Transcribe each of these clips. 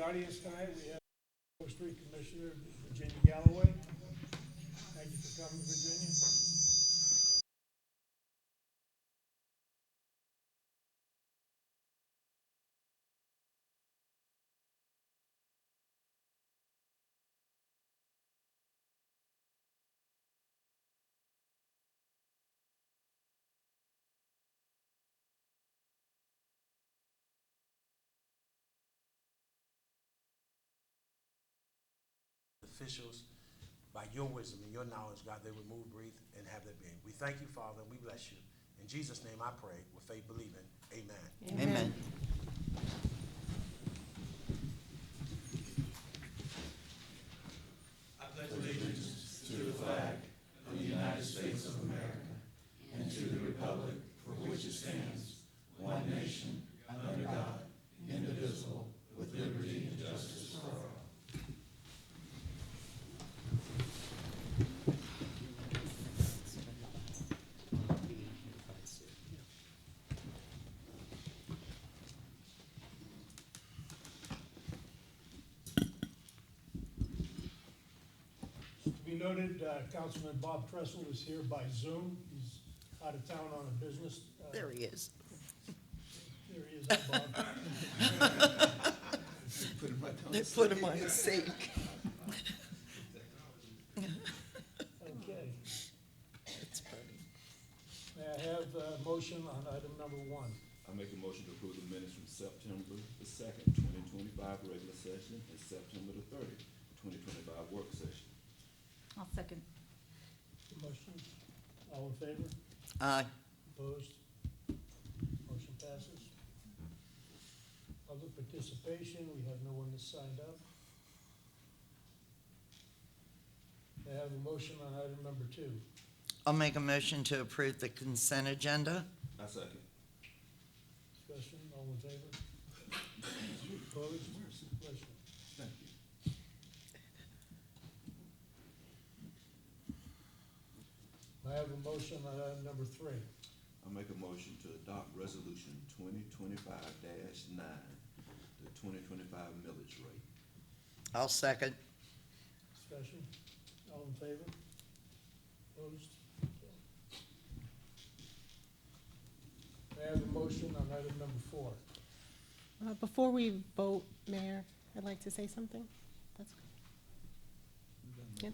the audience tonight, we have Post 3 Commissioner Virginia Galloway. Thank you for coming, Virginia. Officials, by your wisdom and your knowledge, God, they would move, breathe, and have their being. We thank you, Father, and we bless you. In Jesus' name I pray, with faith believing. Amen. Amen. I pledge allegiance to the flag of the United States of America and to the republic for which it stands, one nation, under God, indivisible, with liberty and justice for all. To be noted, Councilman Bob Tressel is here by Zoom. He's out of town on a business. There he is. There he is, Bob. They put him on his seat. Okay. It's funny. May I have a motion on item number 1? I make a motion to approve the minutes from September the 2nd, 2025 regular session and September the 30th, 2025 work session. I'll second. Motion, all in favor? Aye. Opposed? Motion passes. Public participation, we have no one that signed up. May I have a motion on item number 2? I'll make a motion to approve the consent agenda. I second. Discussion, all in favor? Opposed? Bless you. Thank you. May I have a motion on item number 3? I make a motion to adopt resolution 2025-9, the 2025 millage rate. I'll second. Discussion, all in favor? Opposed? May I have a motion on item number 4? Before we vote, Mayor, I'd like to say something. That's yeah.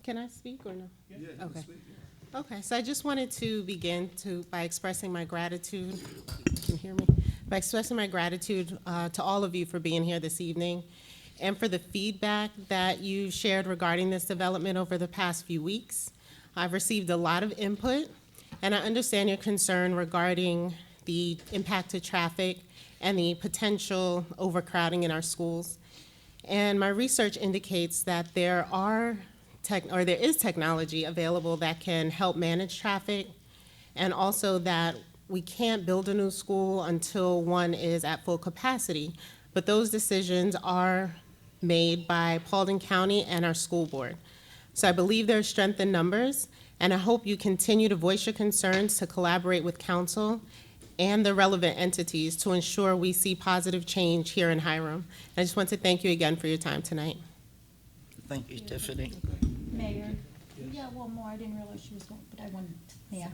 Can I speak or no? Yeah, you Okay. can speak, yeah. Okay, so I just wanted to begin by expressing my gratitude. Can you hear me? By expressing my gratitude to all of you for being here this evening and for the feedback that you shared regarding this development over the past few weeks. I've received a lot of input, and I understand your concern regarding the impact to traffic and the potential overcrowding in our schools. And my research indicates that there is technology available that can help manage traffic, and also that we can't build a new school until one is at full capacity. But those decisions are made by Paulding County and our school board. So I believe there's strength in numbers, and I hope you continue to voice your concerns to collaborate with council and the relevant entities to ensure we see positive change here in Hiram. I just want to thank you again for your time tonight. Thank you, Tiffany. Mayor? Yeah, one more. I didn't realize she was going, but I wanted to, yeah.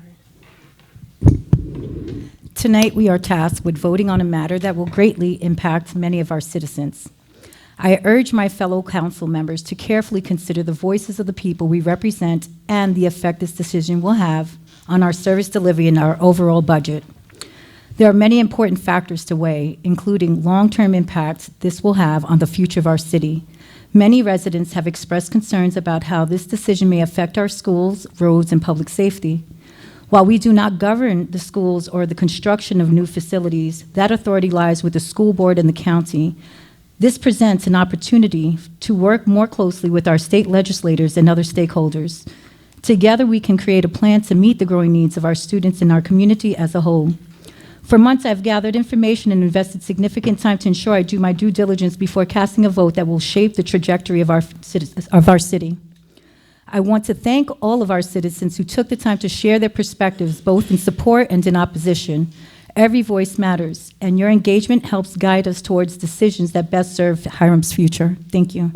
Tonight, we are tasked with voting on a matter that will greatly impact many of our citizens. I urge my fellow council members to carefully consider the voices of the people we represent and the effect this decision will have on our service delivery and our overall budget. There are many important factors to weigh, including long-term impacts this will have on the future of our city. Many residents have expressed concerns about how this decision may affect our schools, roads, and public safety. While we do not govern the schools or the construction of new facilities, that authority lies with the school board and the county. This presents an opportunity to work more closely with our state legislators and other stakeholders. Together, we can create a plan to meet the growing needs of our students and our community as a whole. For months, I've gathered information and invested significant time to ensure I do my due diligence before casting a vote that will shape the trajectory of our city. I want to thank all of our citizens who took the time to share their perspectives, both in support and in opposition. Every voice matters, and your engagement helps guide us towards decisions that best serve Hiram's future. Thank you.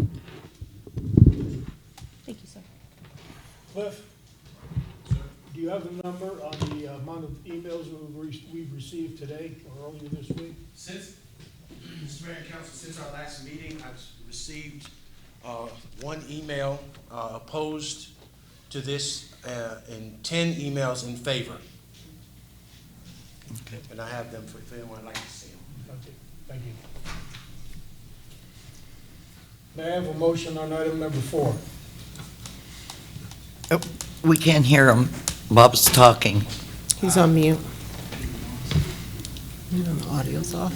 Thank you, sir. Cliff? Do you have the number on the amount of emails we've received today or earlier this week? Since, Mr. Mayor and Council, since our last meeting, I've received one email opposed to this and 10 emails in favor. And I have them for if anyone would like to see them. Okay, thank you. May I have a motion on item number 4? Oh, we can't hear him. Bob's talking. He's on mute. The audio's off.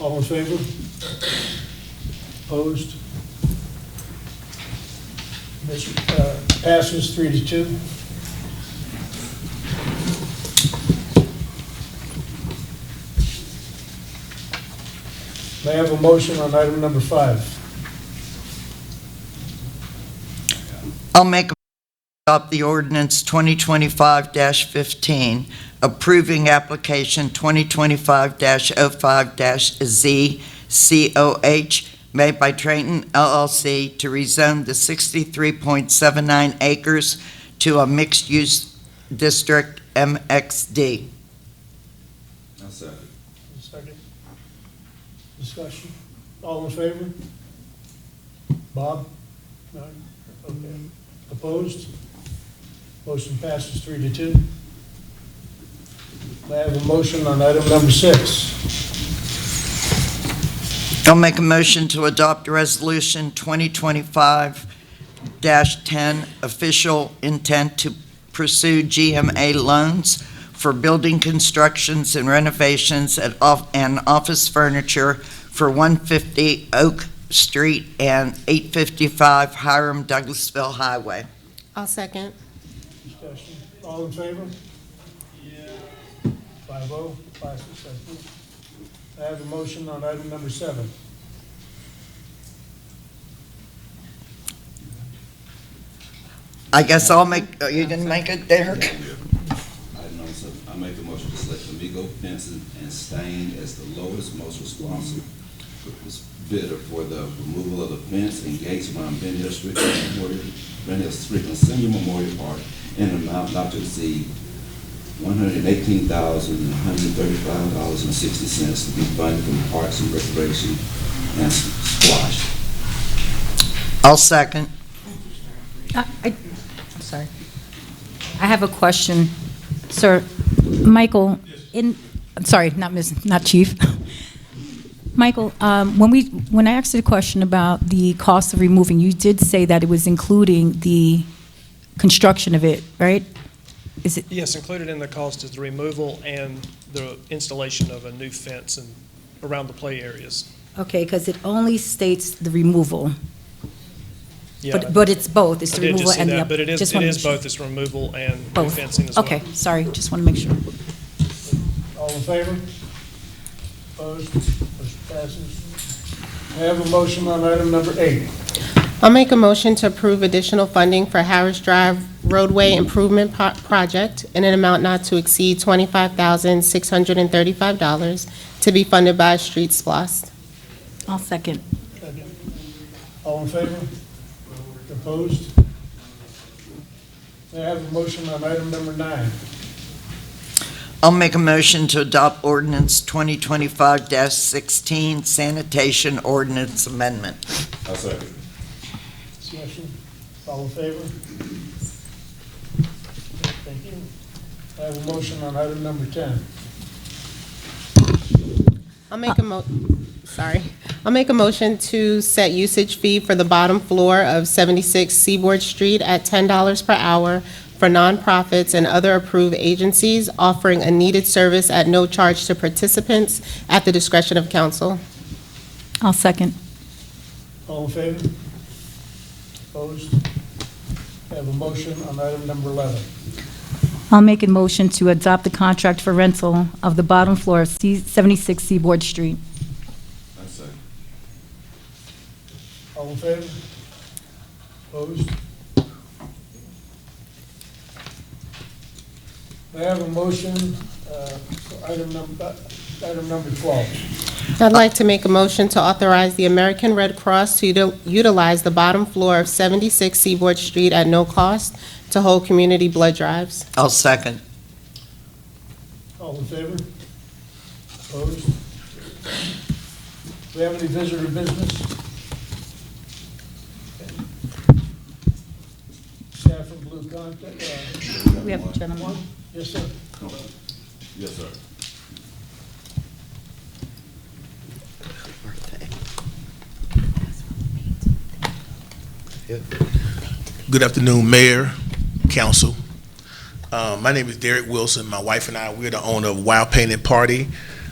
All in favor? Opposed? This passes 3-2. May I have a motion on item number 5? I'll make a adopt the ordinance 2025-15, approving application 2025-05-ZCOH made by Trayton LLC to rezone the 63.79 acres to a mixed-use district, MXD. I'll second. Second. Discussion. All in favor? Bob? No? Okay. Opposed? Motion passes 3-2. May I have a motion on item number 6? I'll make a motion to adopt Resolution 2025-10, official intent to pursue GMA loans for building constructions and renovations and office furniture for 150 Oak Street and 855 Hiram Douglasville Highway. I'll second. Discussion. All in favor? 5-0, passes 7. I have a motion on item number 7. I guess I'll make, you can make it, Derek? Item number 7, I make the motion to select Amigo Fencing and Stain as the lowest, most responsive bidder for the removal of the fence and gates around Ben Hill Street and Senior Memorial Park in an amount not to exceed $118,135.60 to be funded from Parks and Recreation and Squash. I'll second. I'm sorry. I have a question, sir. Michael, I'm sorry, not Chief. Michael, when I asked you a question about the cost of removing, you did say that it was including the construction of it, right? Is it? Yes, included in the cost is the removal and the installation of a new fence and around the play areas. Okay, because it only states the removal. Yeah, But it's both, it's I the did removal just see and the. that, but it is just wanna make sure. both, it's removal and new Both. fencing as well. Okay, sorry, just want to make sure. All in favor? Opposed? Motion passes. May I have a motion on item number 8? I'll make a motion to approve additional funding for Harris Drive roadway improvement project in an amount not to exceed $25,635 to be funded by Streets Plus. I'll second. Second. All in favor? Opposed? May I have a motion on item number 9? I'll make a motion to adopt ordinance 2025-16 sanitation ordinance amendment. I'll second. Discussion, all in favor? Thank you. I have a motion on item number 10. I'll make I'll make a motion to set usage fee for the bottom floor of 76 Seaboard Street at $10 per hour for nonprofits and other approved agencies offering a needed service at no charge to participants at the discretion of council. I'll second. All in favor? Opposed? I have a motion on item number 11. I'll make a motion to adopt the contract for rental of the bottom floor of 76 Seaboard Street. I'll second. All in favor? Opposed? I have a motion for item number 12. I'd like to make a motion to authorize the American Red Cross to utilize the bottom floor of 76 Seaboard Street at no cost to hold community blood drives. I'll second. All in favor? Opposed? Do we have any visitor business? Staff from Blue Contact, We have a gentleman. one? Yes, sir. Yes, sir. Good afternoon, Mayor, Council. My name is Derek Wilson. My wife and I, we're the owner of Wild Painting Party,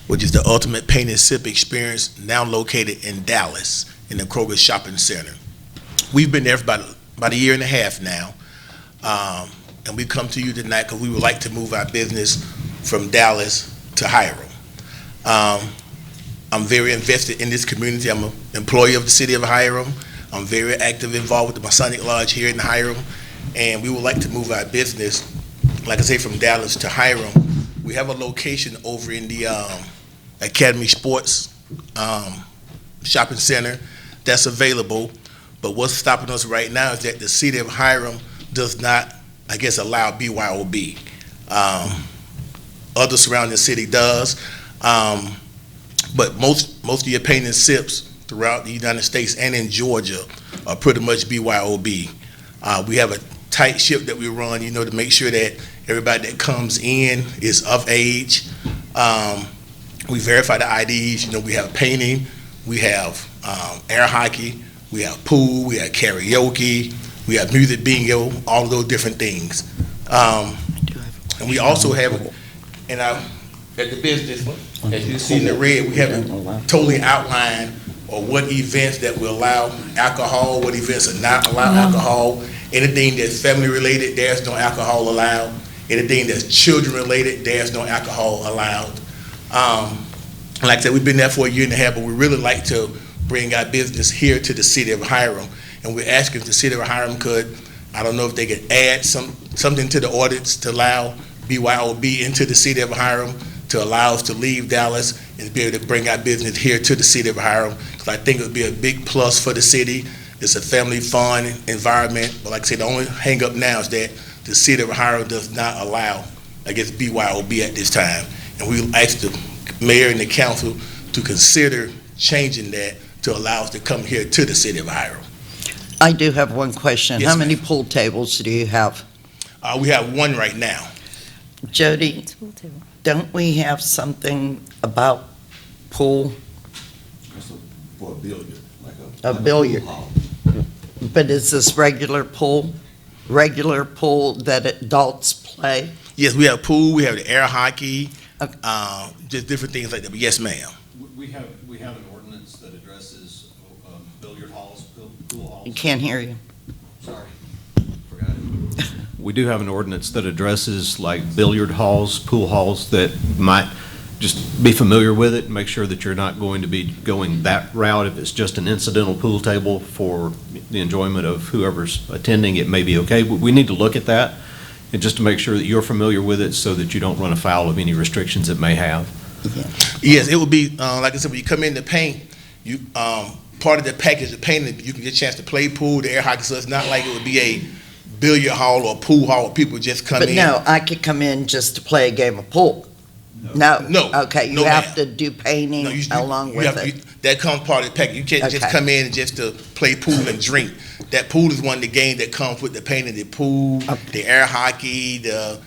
which is the ultimate paint and sip experience, now located in Dallas in the Kroger Shopping Center. We've been there for about a year and a half now. And we come to you tonight because we would like to move our business from Dallas to Hiram. I'm very invested in this community. I'm an employee of the city of Hiram. I'm very active, involved with the Masonic Lodge here in Hiram, and we would like to move our business, like I say, from Dallas to Hiram. We have a location over in the Academy Sports Shopping Center that's available, but what's stopping us right now is that the city of Hiram does not, I guess, allow BYOB. Other surrounding city does, but most of your paint and sips throughout the United States and in Georgia are pretty much BYOB. We have a tight ship that we run, to make sure that everybody that comes in is of age. We verify the IDs. We have painting, we have air hockey, we have pool, we have karaoke, we have music bingo, all of those different things. And we also have, at the business, as you see in the red, we haven't totally outlined what events that will allow alcohol, what events are not allow alcohol. Anything that's family related, there's no alcohol allowed. Anything that's children related, there's no alcohol allowed. Like I said, we've been there for a year and a half, but we really like to bring our business here to the city of Hiram. And we're asking if the city of Hiram could, I don't know if they could add something to the ordinance to allow BYOB into the city of Hiram, to allow us to leave Dallas and be able to bring our business here to the city of Hiram. Because I think it would be a big plus for the city. It's a family fun environment. But like I said, the only hang up now is that the city of Hiram does not allow, I guess, BYOB at this time. And we ask the mayor and the council to consider changing that to allow us to come here to the city of Hiram. I do have one question. Yes, How many ma'am. pool tables do you have? We have one right now. Jody, don't we have something about pool? For a billiard, like A like billiard. pool hall. But is this regular pool that adults play? Yes, we have pool, we have the air hockey, Okay. just different things like that. But yes, ma'am. We have an ordinance that addresses billiard halls, pool halls. You can't hear you. Sorry, forgot it. We do have an ordinance that addresses like billiard halls, pool halls that might just be familiar with it and make sure that you're not going to be going that route. If it's just an incidental pool table for the enjoyment of whoever's attending, it may be okay. We need to look at that and just to make sure that you're familiar with it so that you don't run afoul of any restrictions it may have. Yes, it would be, like I said, when you come in to paint, you, part of the package of painting, you can get a chance to play pool, the air hockey, so it's not like it would be a billiard hall or pool hall where people just come But in. no, I could come in just to play a game of pool. No? No. Okay, you No, have ma'am. to do painting No, you- along you with have- it. That comes part of the package. You can't just Okay. come in just to play pool and drink. That pool is one of the games that comes with the painting, the pool, the air hockey, the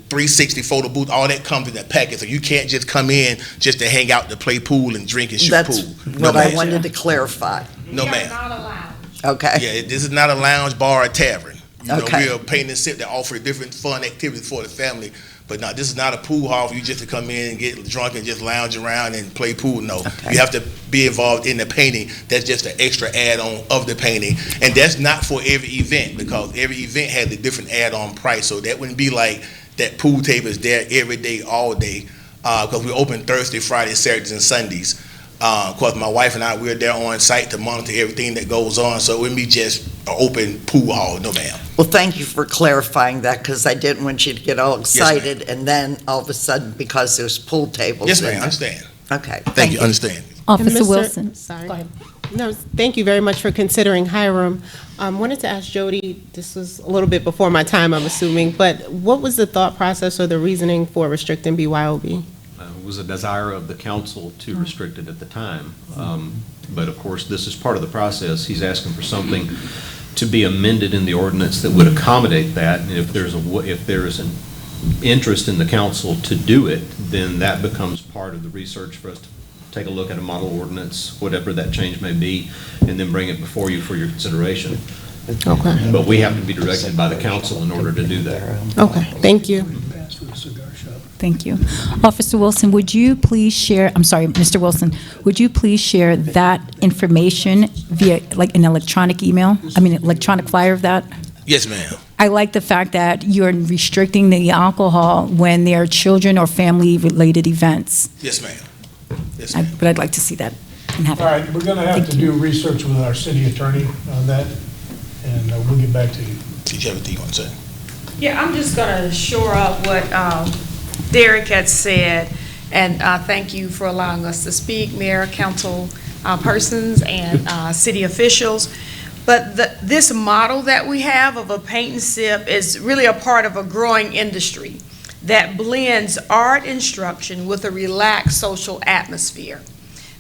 360 photo booth, all that comes in that package. So you can't just come in just to hang out to play pool and drink and shoot That's pool. No, what I ma'am. wanted to clarify. No, ma'am. Okay, Yeah, this is not a lounge, bar, or tavern. You know, Okay. we're a paint and sip that offer different fun activities for the family. But no, this is not a pool hall for you just to come in and get drunk and just lounge around and play pool. No, Okay. you have to be involved in the painting. That's just an extra add-on of the painting. And that's not for every event, because every event has a different add-on price. So that wouldn't be like that pool table is there every day, all day, because we're open Thursday, Friday, Saturdays, and Sundays. Of course, my wife and I, we're there on site to monitor everything that goes on, so it wouldn't be just an open pool hall, no ma'am. well, thank you for clarifying that, because I didn't want you to get all ma'am. excited, and then all of a sudden, because there's pool tables Yes, in ma'am, there. understand. Okay, Thank you, understand. And Officer Mr. Wilson. Sorry. Go ahead. No, thank you very much for considering Hiram. Wanted to ask Jody, this was a little bit before my time, I'm assuming, but what was the thought process or the reasoning for restricting BYOB? It was a desire of the council to restrict it at the time. But of course, this is part of the process. He's asking for something to be amended in the ordinance that would accommodate that. And if there is an interest in the council to do it, then that becomes part of the research for us to take a look at a model ordinance, whatever that change may be, and then bring it before you for your consideration. Okay. But we have to be directed by the council in order to do that. Okay, thank you. Thank you. Officer Wilson, would you please share, I'm sorry, Mr. Wilson, would you please share that information via, like, an electronic email? I mean, electronic flyer of that? Yes, ma'am. I like the fact that you're restricting the alcohol when there are children or family-related events. Yes, ma'am. Yes, ma'am. But I'd like to see that and have All it. right, we're gonna have to do research with our city attorney on that, and we'll get back to you. Did you have anything you want to say? Yeah, I'm just gonna shore up what Derek had said, and thank you for allowing us to speak, Mayor, council persons, and city officials. But this model that we have of a paint and sip is really a part of a growing industry that blends art instruction with a relaxed social atmosphere.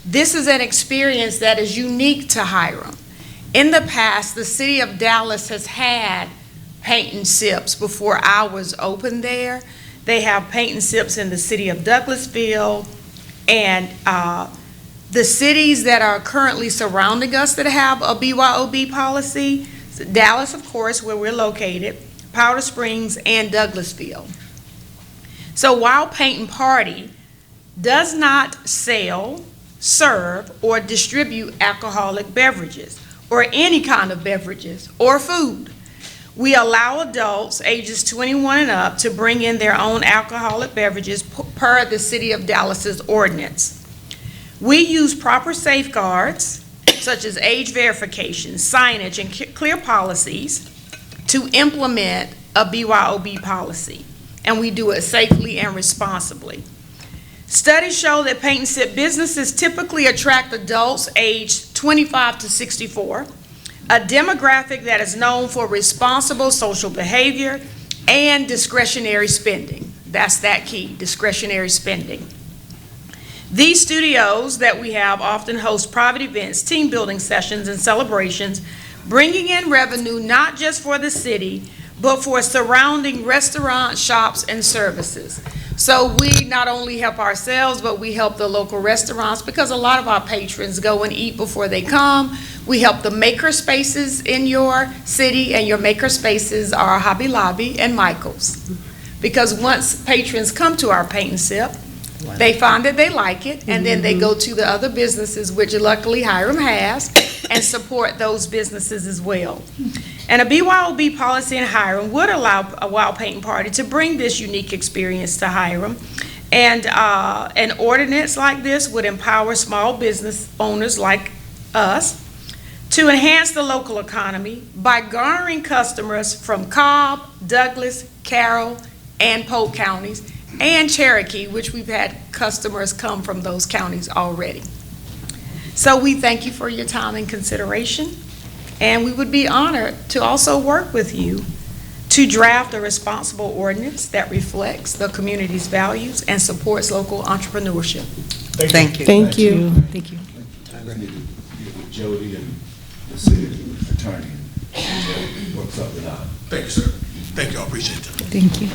This is an experience that is unique to Hiram. In the past, the city of Dallas has had paint and sips before I was open there. They have paint and sips in the city of Douglasville, and the cities that are currently surrounding us that have a BYOB policy, Dallas, of course, where we're located, Powder Springs, and Douglasville. So Wild Paint and Party does not sell, serve, or distribute alcoholic beverages, or any kind of beverages, or food. We allow adults ages 21 and up to bring in their own alcoholic beverages per the City of Dallas's ordinance. We use proper safeguards, such as age verification, signage, and clear policies to implement a BYOB policy, and we do it safely and responsibly. Studies show that paint and sip businesses typically attract adults aged 25 to 64, a demographic that is known for responsible social behavior and discretionary spending. That's that key, discretionary spending. These studios that we have often host private events, team building sessions, and celebrations, bringing in revenue not just for the city, but for surrounding restaurants, shops, and services. So we not only help ourselves, but we help the local restaurants, because a lot of our patrons go and eat before they come. We help the maker spaces in your city, and your maker spaces are Hobby Lobby and Michael's. Because once patrons come to our paint and sip, they find that they like it, and then they go to the other businesses, which luckily Hiram has, and support those businesses as well. And a BYOB policy in Hiram would allow a Wild Paint Party to bring this unique experience to Hiram. And an ordinance like this would empower small business owners like us to enhance the local economy by garnering customers from Cobb, Douglas, Carroll, and Polk counties, and Cherokee, which we've had customers come from those counties already. So we thank you for your time and consideration, and we would be honored to also work with you to draft a responsible ordinance that reflects the community's values and supports local entrepreneurship. Thank you. Thank you. Thank you. I just need to get with Jody and the city attorney and work something out. Thank you, sir. Thank you, I appreciate that. Thank you.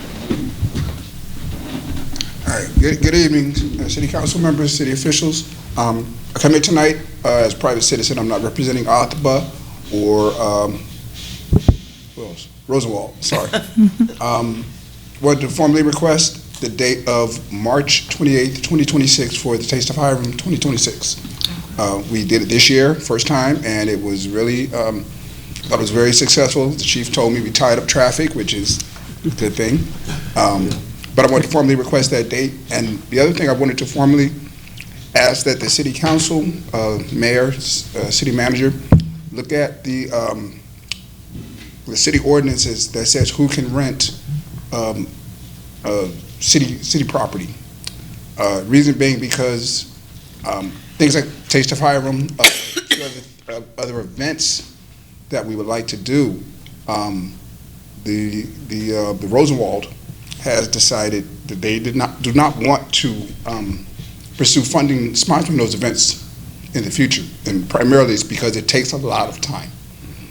All right, good evening, city council members, city officials. I come here tonight as a private citizen. I'm not representing Othaba or who else? Rosenwald, sorry. Want to formally request the date of March 28th, 2026 for the Taste of Hiram 2026. We did it this year, first time, and it was really, thought it was very successful. The chief told me we tied up traffic, which is a good thing. But I want to formally request that date. And the other thing I wanted to formally ask that the city council, mayor, city manager, look at the city ordinances that says who can rent city property. Reason being because things like Taste of Hiram, other events that we would like to do, the Rosenwald has decided that they do not want to pursue funding, sponsoring those events in the future, and primarily it's because it takes a lot of time.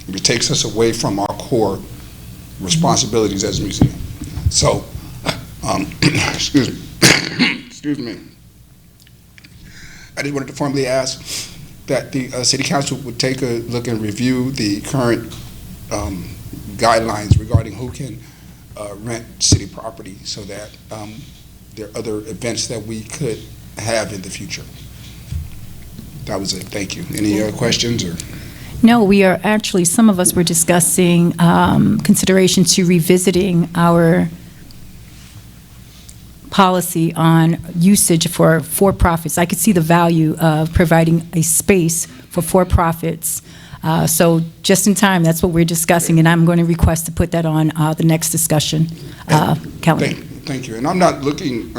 It takes us away from our core responsibilities as a museum. So, excuse me. I just wanted to formally ask that the city council would take a look and review the current guidelines regarding who can rent city property, so that there are other events that we could have in the future. That was it. Thank you. Any other questions or? No, we are actually, some of us were discussing consideration to revisiting our policy on usage for for-profits. I could see the value of providing a space for for-profits. So just in time, that's what we're discussing, and I'm going to request to put that on the next discussion calendar. Thank you. And I'm not looking,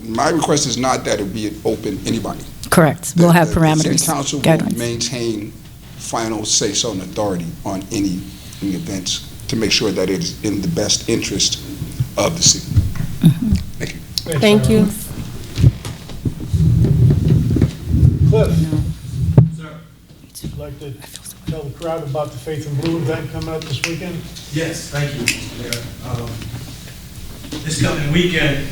my request is not that it be open anybody. Correct. We'll have parameters, The city council will guidelines. maintain final say-so and authority on any events to make sure that it is in the best interest of the city. Mm-hmm. Thank you. Thank you. Cliff? Sir. Would like to tell the crowd about the Faith in Blue event coming up this weekend? Yes, thank you, Mayor. This coming weekend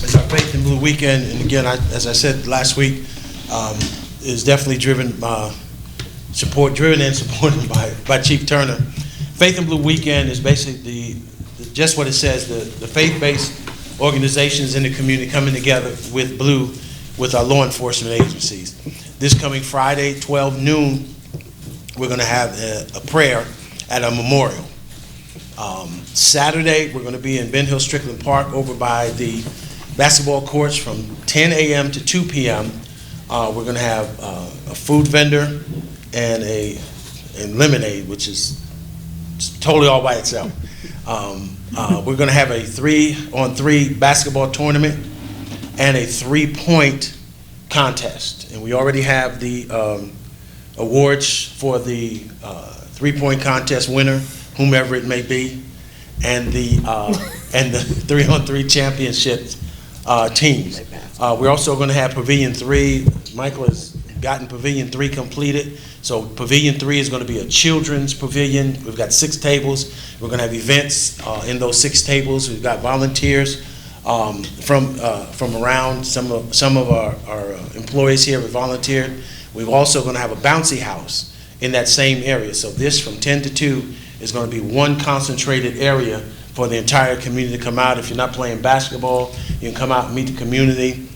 is our Faith in Blue weekend, and again, as I said last week, is definitely driven and supported by Chief Turner. Faith in Blue weekend is basically just what it says, the faith-based organizations in the community coming together with Blue, with our law enforcement agencies. This coming Friday, 12 noon, we're going to have a prayer at a memorial. Saturday, we're going to be in Ben Hill Strickland Park over by the basketball courts from 10 a.m. to 2 p.m. We're going to have a food vendor and lemonade, which is totally all by itself. We're going to have a 3-on-3 basketball tournament and a 3-point contest. And we already have the awards for the 3-point contest winner, whomever it may be, and the 3-on-3 championship teams. We're also going to have Pavilion 3. Michael has gotten Pavilion 3 completed. So Pavilion 3 is going to be a children's pavilion. We've got 6 tables. We're going to have events in those 6 tables. We've got volunteers from around. Some of our employees here have volunteered. We're also going to have a bouncy house in that same area. So this, from 10 to 2, is going to be one concentrated area for the entire community to come out. If you're not playing basketball, you can come out and meet the community.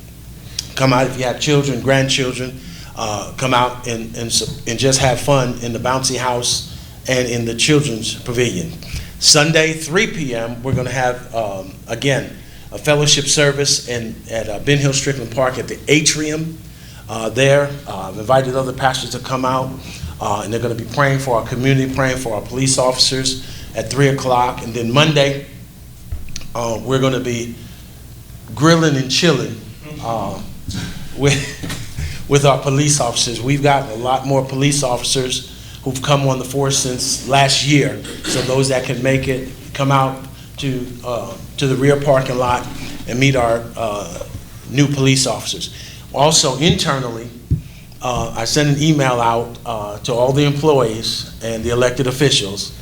Come out if you have children, grandchildren. Come out and just have fun in the bouncy house and in the children's pavilion. Sunday, 3 p.m., we're going to have, again, a fellowship service at Ben Hill Strickland Park at the atrium there. I've invited other pastors to come out, and they're going to be praying for our community, praying for our police officers at 3 o'clock. And then Monday, we're going to be grilling and chilling with our police officers. We've gotten a lot more police officers who've come on the force since last year. So those that can make it, come out to the rear parking lot and meet our new police officers. Also, internally, I sent an email out to all the employees and the elected officials.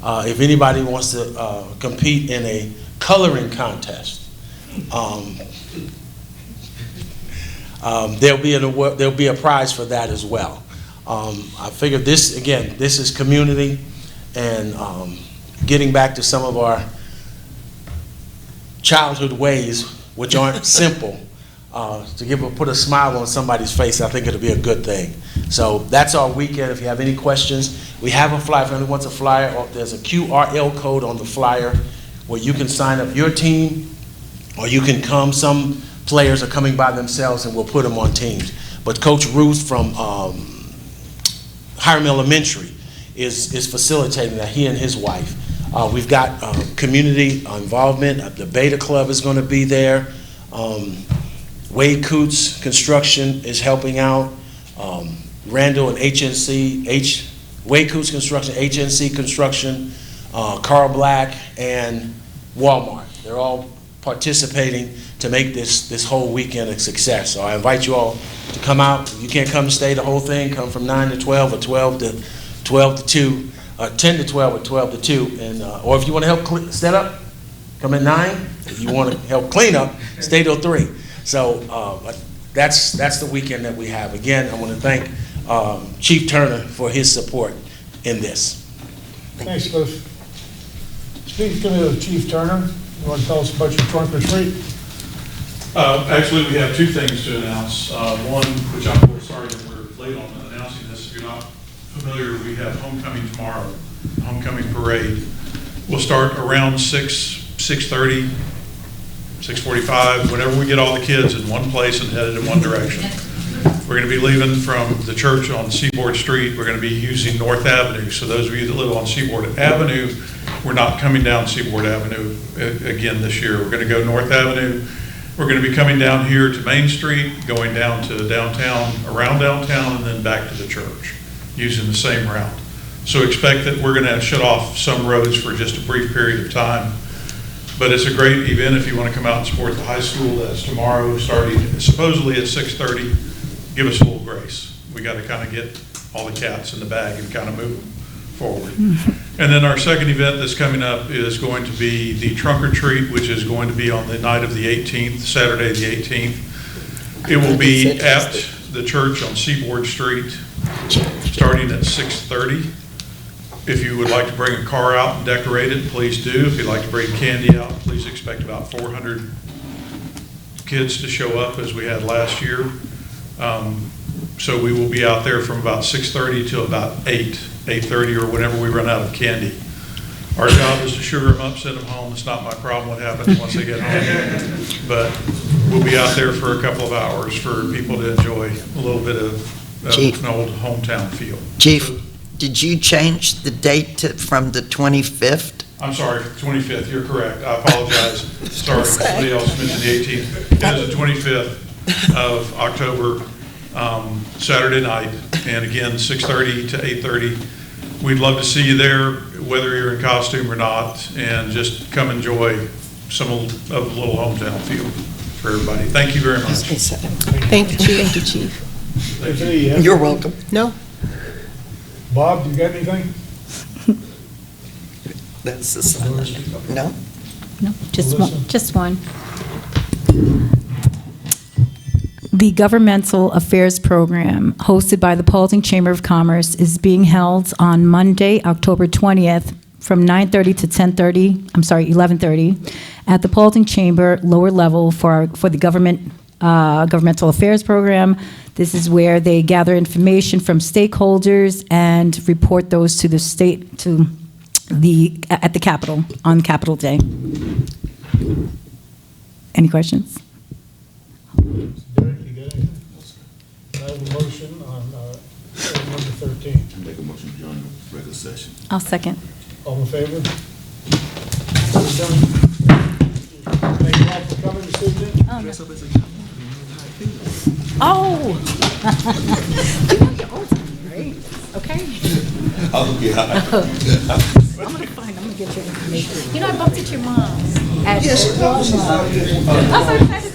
If anybody wants to compete in a coloring contest, there'll be a prize for that as well. I figured this, again, this is community and getting back to some of our childhood ways, which aren't simple, to put a smile on somebody's face. I think it'll be a good thing. So that's our weekend. If you have any questions, we have a flyer. If anyone wants a flyer, there's a QRL code on the flyer where you can sign up your team, or you can come. Some players are coming by themselves, and we'll put them on teams. But Coach Ruth from Hiram Elementary is facilitating that, he and his wife. We've got community involvement. The Beta Club is going to be there. Wade Coots Construction is helping out. Randall and HNC, Wade Coots Construction, HNC Construction, Carl Black, and Walmart. They're all participating to make this whole weekend a success. So I invite you all to come out. If you can't come and stay the whole thing, come from 9 to 12 or 12 to 2, 10 to 12 or 12 to 2. And, or if you want to help set up, come at 9. If you want to help clean up, stay till 3. So that's the weekend that we have. Again, I want to thank Chief Turner for his support in this. Thanks, Cliff. Speaking of Chief Turner, you want to tell us about your trunk or treat? Actually, we have two things to announce. One, which I'm really sorry that we're late on announcing this. If you're not familiar, we have homecoming tomorrow, homecoming parade. We'll start around 6:30, 6:45, whenever we get all the kids in one place and headed in one direction. We're going to be leaving from the church on Seaboard Street. We're going to be using North Avenue. So those of you that live on Seaboard Avenue, we're not coming down Seaboard Avenue again this year. We're going to go North Avenue. We're going to be coming down here to Main Street, going down to downtown, around downtown, and then back to the church using the same route. So expect that we're going to shut off some roads for just a brief period of time. But it's a great event if you want to come out and support the high school. That's tomorrow, starting supposedly at 6:30. Give us a little grace. We got to kind of get all the cats in the bag and kind of move them forward. And then our second event that's coming up is going to be the trunk or treat, which is going to be on the night of the 18th, Saturday the 18th. It will be at the church on Seaboard Street, starting at 6:30. If you would like to bring a car out and decorate it, please do. If you'd like to bring candy out, please expect about 400 kids to show up as we had last year. So we will be out there from about 6:30 till about 8:30 or whenever we run out of candy. Our job is to sugar them up, send them home. It's not my problem what happens once they get home. But we'll be out there for a couple of hours for people to enjoy a little bit of an old hometown feel. Chief, did you change the date from the 25th? I'm sorry, 25th, you're correct. I apologize. Sorry, somebody else mentioned the 18th. It is the 25th of October, Saturday night, and again, 6:30 to 8:30. We'd love to see you there, whether you're in costume or not, and just come enjoy some of the little hometown feel for everybody. Thank you very much. Thank you, Chief. Thank you, Chief. Anthony, you have You're anything? welcome. No? Bob, you got anything? That's the sign. No? No, just Melissa? one, just one. The Governmental Affairs Program, hosted by the Paulding Chamber of Commerce, is being held on Monday, October 20th, from 9:30 to 11:30, at the Paulding Chamber lower level for the Governmental Affairs Program. This is where they gather information from stakeholders and report those to the state, at the Capitol, on Capitol Day. Any questions? Derek, you got anything? I have a motion on item number 13. Make a motion to join the regular session. I'll second. All in favor? We're done. Thank you all for coming this evening. Oh! You know your old time, right? Okay. I'll be all right. I'm gonna get your information. You know, I bumped into your mom at Walmart. I'm so excited